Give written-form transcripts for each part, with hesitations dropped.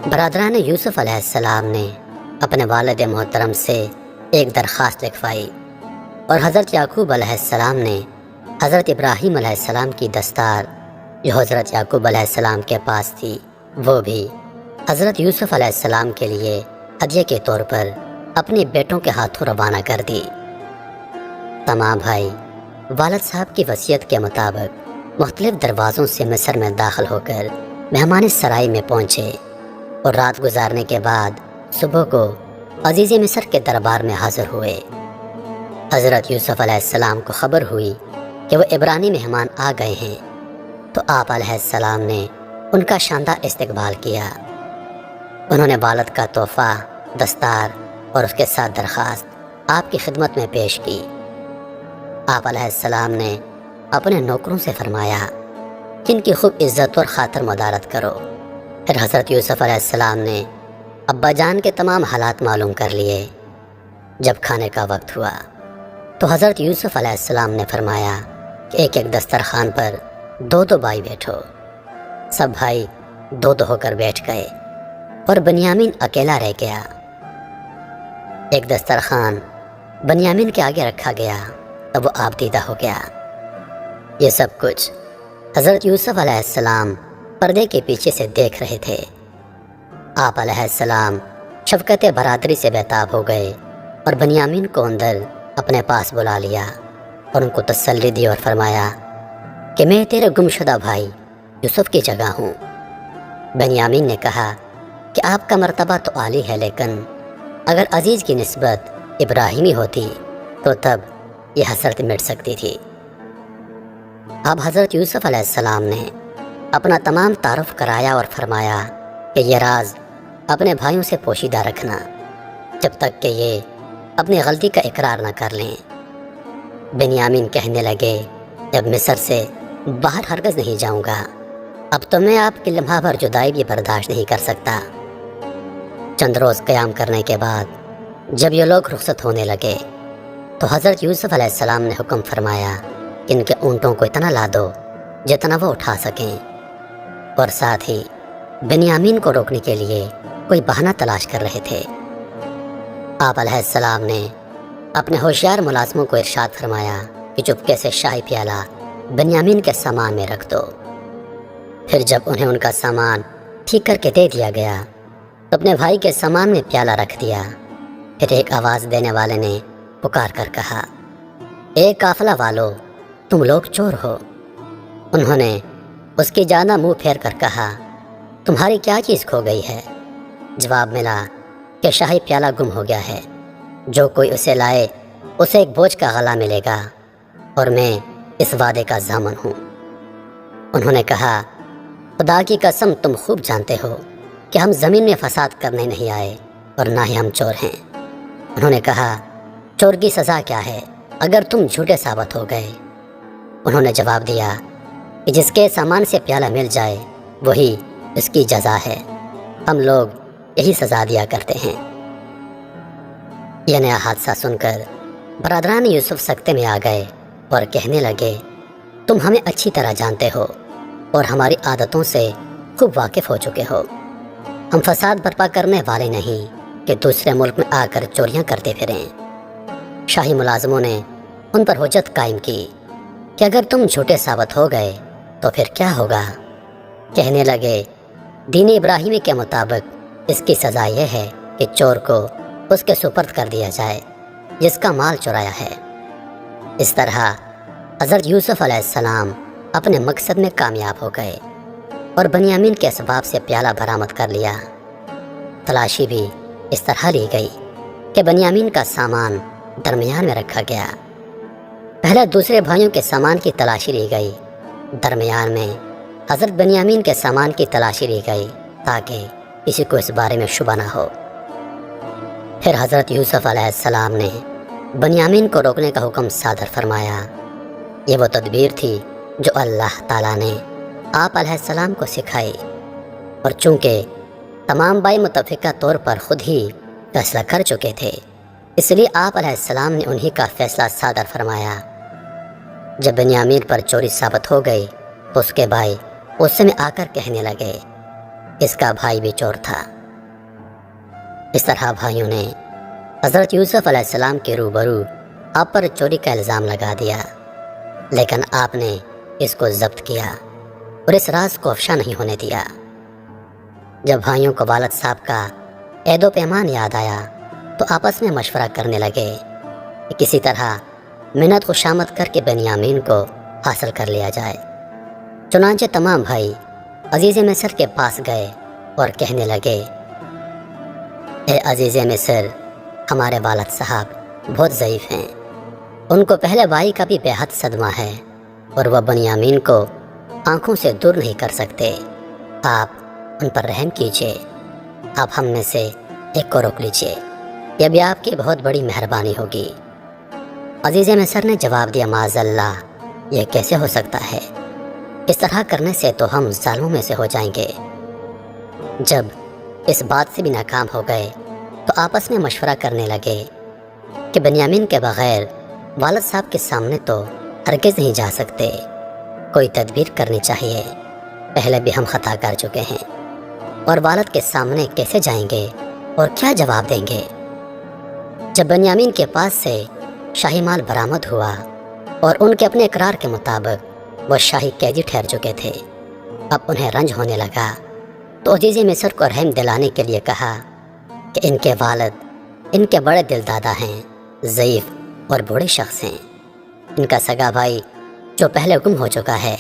برادران یوسف علیہ السلام نے اپنے والد محترم سے ایک درخواست لکھوائی اور حضرت یعقوب علیہ السلام نے حضرت ابراہیم علیہ السلام کی دستار جو حضرت یعقوب علیہ السلام کے پاس تھی وہ بھی حضرت یوسف علیہ السلام کے لیے ہدیے کے طور پر اپنے بیٹوں کے ہاتھوں روانہ کر دی۔ تمام بھائی والد صاحب کی وصیت کے مطابق مختلف دروازوں سے مصر میں داخل ہو کر مہمان سرائی میں پہنچے اور رات گزارنے کے بعد صبح کو عزیز مصر کے دربار میں حاضر ہوئے۔ حضرت یوسف علیہ السلام کو خبر ہوئی کہ وہ عبرانی مہمان آ گئے ہیں، تو آپ علیہ السلام نے ان کا شاندار استقبال کیا۔ انہوں نے والد کا تحفہ، دستار اور اس کے ساتھ درخواست آپ کی خدمت میں پیش کی۔ آپ علیہ السلام نے اپنے نوکروں سے فرمایا کہ ان کی خوب عزت اور خاطر مدارت کرو۔ پھر حضرت یوسف علیہ السلام نے ابا جان کے تمام حالات معلوم کر لیے۔ جب کھانے کا وقت ہوا تو حضرت یوسف علیہ السلام نے فرمایا کہ ایک ایک دسترخوان پر دو دو بھائی بیٹھو۔ سب بھائی دو دو ہو کر بیٹھ گئے اور بنیامین اکیلا رہ گیا۔ ایک دسترخوان بنیامین کے آگے رکھا گیا تب وہ آپ دیدہ ہو گیا۔ یہ سب کچھ حضرت یوسف علیہ السلام پردے کے پیچھے سے دیکھ رہے تھے۔ آپ علیہ السلام شفقت برادری سے بہتاب ہو گئے اور بنیامین کو اندر اپنے پاس بلا لیا اور ان کو تسلی دی اور فرمایا کہ میں تیرے گمشدہ بھائی یوسف کی جگہ ہوں۔ بنیامین نے کہا کہ آپ کا مرتبہ تو عالی ہے، لیکن اگر عزیز کی نسبت ابراہیمی ہوتی تو تب یہ حسرت مٹ سکتی تھی۔ اب حضرت یوسف علیہ السلام نے اپنا تمام تعارف کرایا اور فرمایا کہ یہ راز اپنے بھائیوں سے پوشیدہ رکھنا جب تک کہ یہ اپنی غلطی کا اقرار نہ کر لیں۔ بنیامین کہنے لگے جب مصر سے باہر ہرگز نہیں جاؤں گا، اب تو میں آپ کی لمحہ بھر جدائی بھی برداشت نہیں کر سکتا۔ چند روز قیام کرنے کے بعد جب یہ لوگ رخصت ہونے لگے تو حضرت یوسف علیہ السلام نے حکم فرمایا کہ ان کے اونٹوں کو اتنا لا دو جتنا وہ اٹھا سکیں، اور ساتھ ہی بنیامین کو روکنے کے لیے کوئی بہانہ تلاش کر رہے تھے۔ آپ علیہ السلام نے اپنے ہوشیار ملازموں کو ارشاد فرمایا کہ چپکے سے شاہی پیالہ بنیامین کے سامان میں رکھ دو۔ پھر جب انہیں ان کا سامان ٹھیک کر کے دے دیا گیا تو اپنے بھائی کے سامان میں پیالہ رکھ دیا۔ پھر ایک آواز دینے والے نے پکار کر کہا، اے قافلہ والو، تم لوگ چور ہو۔ انہوں نے اس کی جانب منہ پھیر کر کہا، تمہاری کیا چیز کھو گئی ہے؟ جواب ملا کہ شاہی پیالہ گم ہو گیا ہے، جو کوئی اسے لائے اسے ایک بوجھ کا غلہ ملے گا، اور میں اس وعدے کا ضامن ہوں۔ انہوں نے کہا، خدا کی قسم تم خوب جانتے ہو کہ ہم زمین میں فساد کرنے نہیں آئے اور نہ ہی ہم چور ہیں۔ انہوں نے کہا، چور کی سزا کیا ہے اگر تم جھوٹے ثابت ہو گئے؟ انہوں نے جواب دیا کہ جس کے سامان سے پیالہ مل جائے وہی اس کی جزا ہے، ہم لوگ یہی سزا دیا کرتے ہیں۔ یہ نیا حادثہ سن کر برادران یوسف سکتے میں آ گئے اور کہنے لگے، تم ہمیں اچھی طرح جانتے ہو اور ہماری عادتوں سے خوب واقف ہو چکے ہو۔ ہم فساد برپا کرنے والے نہیں کہ دوسرے ملک میں آ کر چوریاں کرتے پھریں۔ شاہی ملازموں نے ان پر حجت قائم کی کہ اگر تم جھوٹے ثابت ہو گئے تو پھر کیا ہوگا؟ کہنے لگے، دین ابراہیمی کے مطابق اس کی سزا یہ ہے کہ چور کو اس کے سپرد کر دیا جائے جس کا مال چرایا ہے۔ اس طرح حضرت یوسف علیہ السلام اپنے مقصد میں کامیاب ہو گئے اور بنیامین کے اسباب سے پیالہ برآمد کر لیا۔ تلاشی بھی اس طرح لی گئی کہ بنیامین کا سامان درمیان میں رکھا گیا۔ پہلے دوسرے بھائیوں کے سامان کی تلاشی لی گئی، درمیان میں حضرت بنیامین کے سامان کی تلاشی لی گئی تاکہ کسی کو اس بارے میں شبہ نہ ہو۔ پھر حضرت یوسف علیہ السلام نے بنیامین کو روکنے کا حکم صادر فرمایا۔ یہ وہ تدبیر تھی جو اللہ تعالیٰ نے آپ علیہ السلام کو سکھائی، اور چونکہ تمام بھائی متفقہ طور پر خود ہی فیصلہ کر چکے تھے، اس لیے آپ علیہ السلام نے انہی کا فیصلہ صادر فرمایا۔ جب بنیامین پر چوری ثابت ہو گئی تو اس کے بھائی غصے میں آ کر کہنے لگے اس کا بھائی بھی چور تھا۔ اس طرح بھائیوں نے حضرت یوسف علیہ السلام کے روبرو آپ پر چوری کا الزام لگا دیا، لیکن آپ نے اس کو ضبط کیا اور اس راز کو افشا نہیں ہونے دیا۔ جب بھائیوں کو والد صاحب کا عہد و پیمان یاد آیا تو آپس میں مشورہ کرنے لگے کہ کسی طرح منت خوشامد کر کے بنیامین کو حاصل کر لیا جائے۔ چنانچہ تمام بھائی عزیز مصر کے پاس گئے اور کہنے لگے، اے عزیز مصر، ہمارے والد صاحب بہت ضعیف ہیں، ان کو پہلے بھائی کا بھی بے حد صدمہ ہے اور وہ بنیامین کو آنکھوں سے دور نہیں کر سکتے۔ آپ ان پر رحم کیجیے، آپ ہم میں سے ایک کو روک لیجیے، یہ بھی آپ کی بہت بڑی مہربانی ہوگی۔ عزیز مصر نے جواب دیا، معاذ اللہ، یہ کیسے ہو سکتا ہے؟ اس طرح کرنے سے تو ہم ظالموں میں سے ہو جائیں گے۔ جب اس بات سے بھی ناکام ہو گئے تو آپس میں مشورہ کرنے لگے کہ بنیامین کے بغیر والد صاحب کے سامنے تو ہرگز نہیں جا سکتے، کوئی تدبیر کرنی چاہیے، پہلے بھی ہم خطا کر چکے ہیں، اور والد کے سامنے کیسے جائیں گے اور کیا جواب دیں گے؟ جب بنیامین کے پاس سے شاہی مال برآمد ہوا اور ان کے اپنے اقرار کے مطابق وہ شاہی قیدی ٹھہر چکے تھے، اب انہیں رنج ہونے لگا تو عزیز مصر کو رحم دلانے کے لیے کہا کہ ان کے والد ان کے بڑے دل دادا ہیں، ضعیف اور بوڑھے شخص ہیں، ان کا سگا بھائی جو پہلے گم ہو چکا ہے،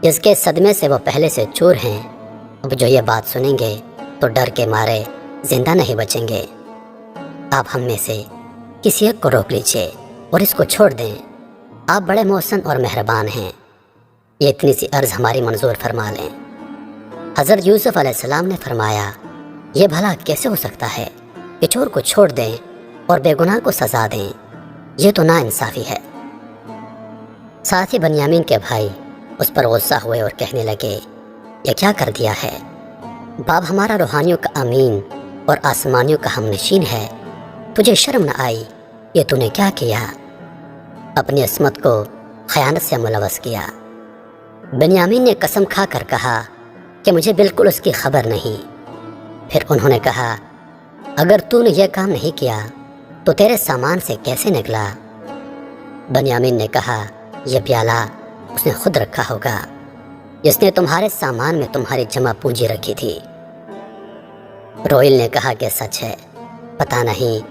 جس کے صدمے سے وہ پہلے سے چور ہیں، اب جو یہ بات سنیں گے تو ڈر کے مارے زندہ نہیں بچیں گے۔ آپ ہم میں سے کسی ایک کو روک لیجیے اور اس کو چھوڑ دیں، آپ بڑے محسن اور مہربان ہیں، یہ اتنی سی عرض ہماری منظور فرما لیں۔ حضرت یوسف علیہ السلام نے فرمایا، یہ بھلا کیسے ہو سکتا ہے کہ چور کو چھوڑ دیں اور بے گناہ کو سزا دیں؟ یہ تو ناانصافی ہے۔ ساتھ ہی بنیامین کے بھائی اس پر غصہ ہوئے اور کہنے لگے، یہ کیا کر دیا ہے؟ باپ ہمارا روحانیوں کا امین اور آسمانیوں کا ہم نشین ہے، تجھے شرم نہ آئی؟ یہ تو نے کیا کیا؟ اپنی عصمت کو خیانت سے ملوث کیا۔ بنیامین نے قسم کھا کر کہا کہ مجھے بالکل اس کی خبر نہیں۔ پھر انہوں نے کہا، اگر تو نے یہ کام نہیں کیا تو تیرے سامان سے کیسے نکلا؟ بنیامین نے کہا، یہ پیالہ اس نے خود رکھا ہوگا، جس نے تمہارے سامان میں تمہاری جمع پونجی رکھی تھی۔ روئل نے کہا کہ سچ ہے، پتہ نہیں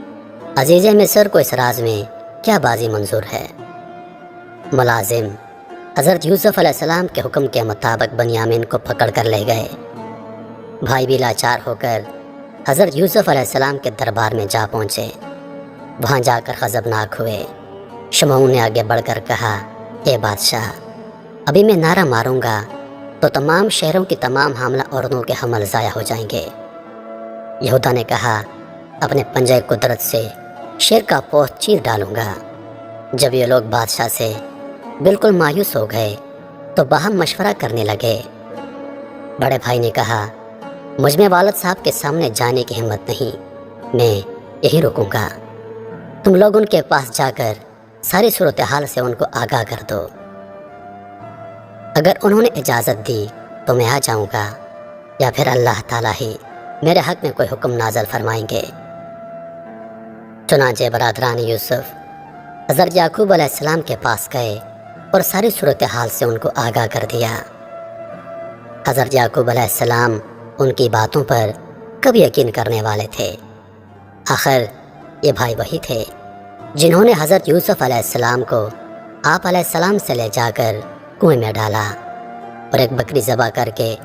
عزیز مصر کو اس راز میں کیا بازی منظور ہے۔ ملازم حضرت یوسف علیہ السلام کے حکم کے مطابق بنیامین کو پکڑ کر لے گئے۔ بھائی بھی لاچار ہو کر حضرت یوسف علیہ السلام کے دربار میں جا پہنچے۔ وہاں جا کر غضبناک ہوئے۔ شمعون نے آگے بڑھ کر کہا، اے بادشاہ، ابھی میں نعرہ ماروں گا تو تمام شہروں کی تمام حاملہ عورتوں کے حمل ضائع ہو جائیں گے۔ یہودا نے کہا، اپنے پنجے قدرت سے شیر کا پوست چیر ڈالوں گا۔ جب یہ لوگ بادشاہ سے بالکل مایوس ہو گئے تو باہم مشورہ کرنے لگے۔ بڑے بھائی نے کہا، مجھ میں والد صاحب کے سامنے جانے کی ہمت نہیں، میں یہی رکوں گا، تم لوگ ان کے پاس جا کر ساری صورتحال سے ان کو آگاہ کر دو۔ اگر انہوں نے اجازت دی تو میں آ جاؤں گا، یا پھر اللہ تعالیٰ ہی میرے حق میں کوئی حکم نازل فرمائیں گے۔ چنانچہ برادران یوسف حضرت یعقوب علیہ السلام کے پاس گئے اور ساری صورتحال سے ان کو آگاہ کر دیا۔ حضرت یعقوب علیہ السلام ان کی باتوں پر کب یقین کرنے والے تھے؟ آخر یہ بھائی وہی تھے جنہوں نے حضرت یوسف علیہ السلام کو آپ علیہ السلام سے لے جا کر کنویں میں ڈالا اور ایک بکری ذبح کر کے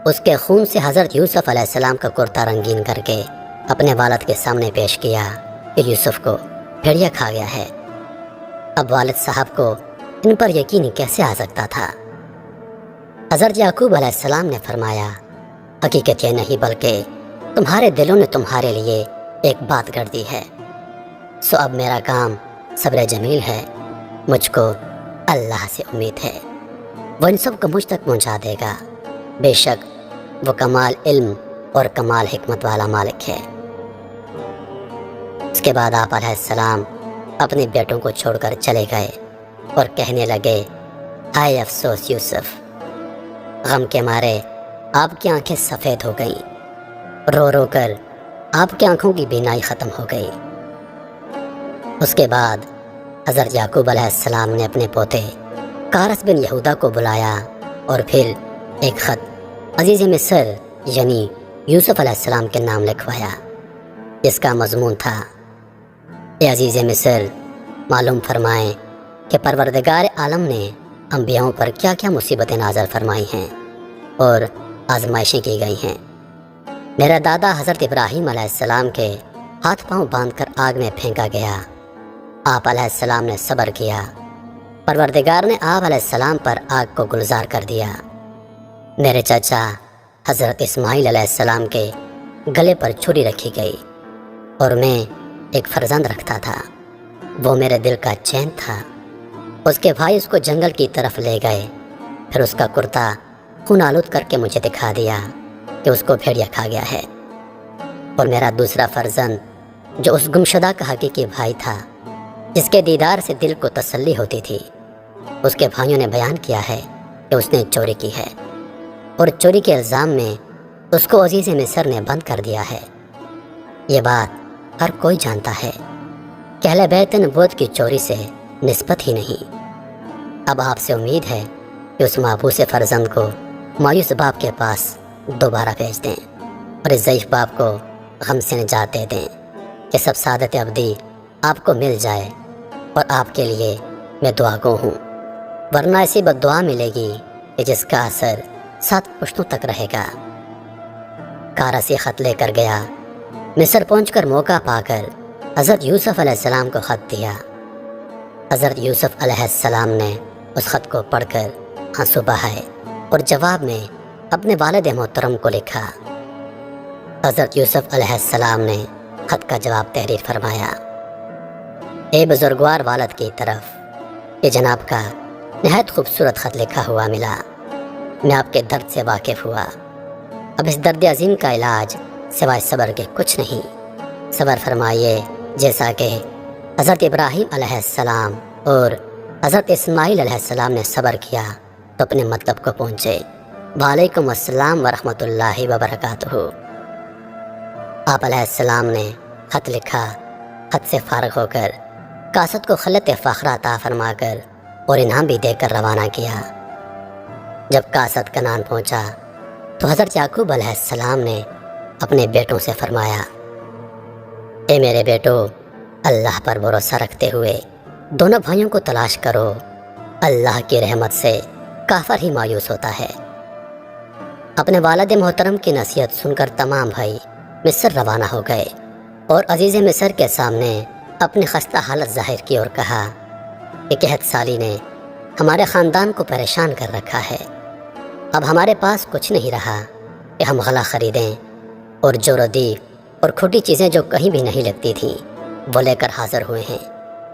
اس کے خون سے حضرت یوسف علیہ السلام کا کرتا رنگین کر کے اپنے والد کے سامنے پیش کیا کہ یوسف کو بھیڑیا کھا گیا ہے۔ اب والد صاحب کو ان پر یقین کیسے آ سکتا تھا؟ حضرت یعقوب علیہ السلام نے فرمایا، حقیقت یہ نہیں بلکہ تمہارے دلوں نے تمہارے لیے ایک بات کر دی ہے، سو اب میرا کام صبر جمیل ہے، مجھ کو اللہ سے امید ہے، وہ ان سب کو مجھ تک پہنچا دے گا، بے شک وہ کمال علم اور کمال حکمت والا مالک ہے۔ اس کے بعد آپ علیہ السلام اپنے بیٹوں کو چھوڑ کر چلے گئے اور کہنے لگے، ہائے افسوس یوسف، غم کے مارے آپ کی آنکھیں سفید ہو گئیں، رو رو کر آپ کی آنکھوں کی بینائی ختم ہو گئی۔ اس کے بعد حضرت یعقوب علیہ السلام نے اپنے پوتے کارس بن یہودا کو بلایا اور پھر ایک خط عزیز مصر یعنی یوسف علیہ السلام کے نام لکھوایا، جس کا مضمون تھا: اے عزیز مصر، معلوم فرمائیں کہ پروردگار عالم نے انبیاؤں پر کیا کیا مصیبتیں نازل فرمائی ہیں اور آزمائشیں کی گئی ہیں۔ میرا دادا حضرت ابراہیم علیہ السلام کے ہاتھ پاؤں باندھ کر آگ میں پھینکا گیا، آپ علیہ السلام نے صبر کیا، پروردگار نے آپ علیہ السلام پر آگ کو گلزار کر دیا۔ میرے چچا حضرت اسماعیل علیہ السلام کے گلے پر چھری رکھی گئی اور میں ایک فرزند رکھتا تھا، وہ میرے دل کا چین تھا۔ اس کے بھائی اس کو جنگل کی طرف لے گئے، پھر اس کا کرتا خون آلود کر کے مجھے دکھا دیا کہ اس کو بھیڑیا کھا گیا ہے۔ اور میرا دوسرا فرزند جو اس گمشدہ کا حقیقی بھائی تھا، جس کے دیدار سے دل کو تسلی ہوتی تھی، اس کے بھائیوں نے بیان کیا ہے کہ اس نے چوری کی ہے اور چوری کے الزام میں اس کو عزیز مصر نے بند کر دیا ہے۔ یہ بات ہر کوئی جانتا ہے کہ اہل بیت نبوت کی چوری سے نسبت ہی نہیں۔ اب آپ سے امید ہے کہ اس محبوس فرزند کو مایوس باپ کے پاس دوبارہ بھیج دیں اور اس ضعیف باپ کو غم سے نجات دے دیں کہ سب سعادت ابدی آپ کو مل جائے، اور آپ کے لیے میں دعا گو ہوں، ورنہ ایسی بد دعا ملے گی کہ جس کا اثر 7 پشتوں تک رہے گا۔ کارس یہ خط لے کر گیا، مصر پہنچ کر موقع پا کر حضرت یوسف علیہ السلام کو خط دیا۔ حضرت یوسف علیہ السلام نے اس خط کو پڑھ کر آنسو بہائے اور جواب میں اپنے والد محترم کو لکھا۔ حضرت یوسف علیہ السلام نے خط کا جواب تحریر فرمایا: اے بزرگوار والد کی طرف، یہ جناب کا نہایت خوبصورت خط لکھا ہوا ملا، میں آپ کے درد سے واقف ہوا۔ اب اس درد عظیم کا علاج سوائے صبر کے کچھ نہیں۔ صبر فرمائیے جیسا کہ حضرت ابراہیم علیہ السلام اور حضرت اسماعیل علیہ السلام نے صبر کیا تو اپنے مطلب کو پہنچے۔ وعلیکم السلام ورحمۃ اللہ وبرکاتہ۔ آپ علیہ السلام نے خط لکھا، خط سے فارغ ہو کر کاسد کو خلت فخر عطا فرما کر اور انعام بھی دے کر روانہ کیا۔ جب کاسد کنان پہنچا تو حضرت یعقوب علیہ السلام نے اپنے بیٹوں سے فرمایا: اے میرے بیٹو، اللہ پر بھروسہ رکھتے ہوئے دونوں بھائیوں کو تلاش کرو، اللہ کی رحمت سے کافر ہی مایوس ہوتا ہے۔ اپنے والد محترم کی نصیحت سن کر تمام بھائی مصر روانہ ہو گئے اور عزیز مصر کے سامنے اپنی خستہ حالت ظاہر کی اور کہا کہ قحط سالی نے ہمارے خاندان کو پریشان کر رکھا ہے، اب ہمارے پاس کچھ نہیں رہا کہ ہم غلہ خریدیں، اور جو ردیف اور کھوٹی چیزیں جو کہیں بھی نہیں لگتی تھیں وہ لے کر حاضر ہوئے ہیں،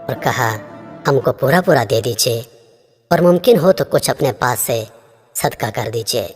اور کہا ہم کو پورا دے دیجیے اور ممکن ہو تو کچھ اپنے پاس سے صدقہ کر دیجیے۔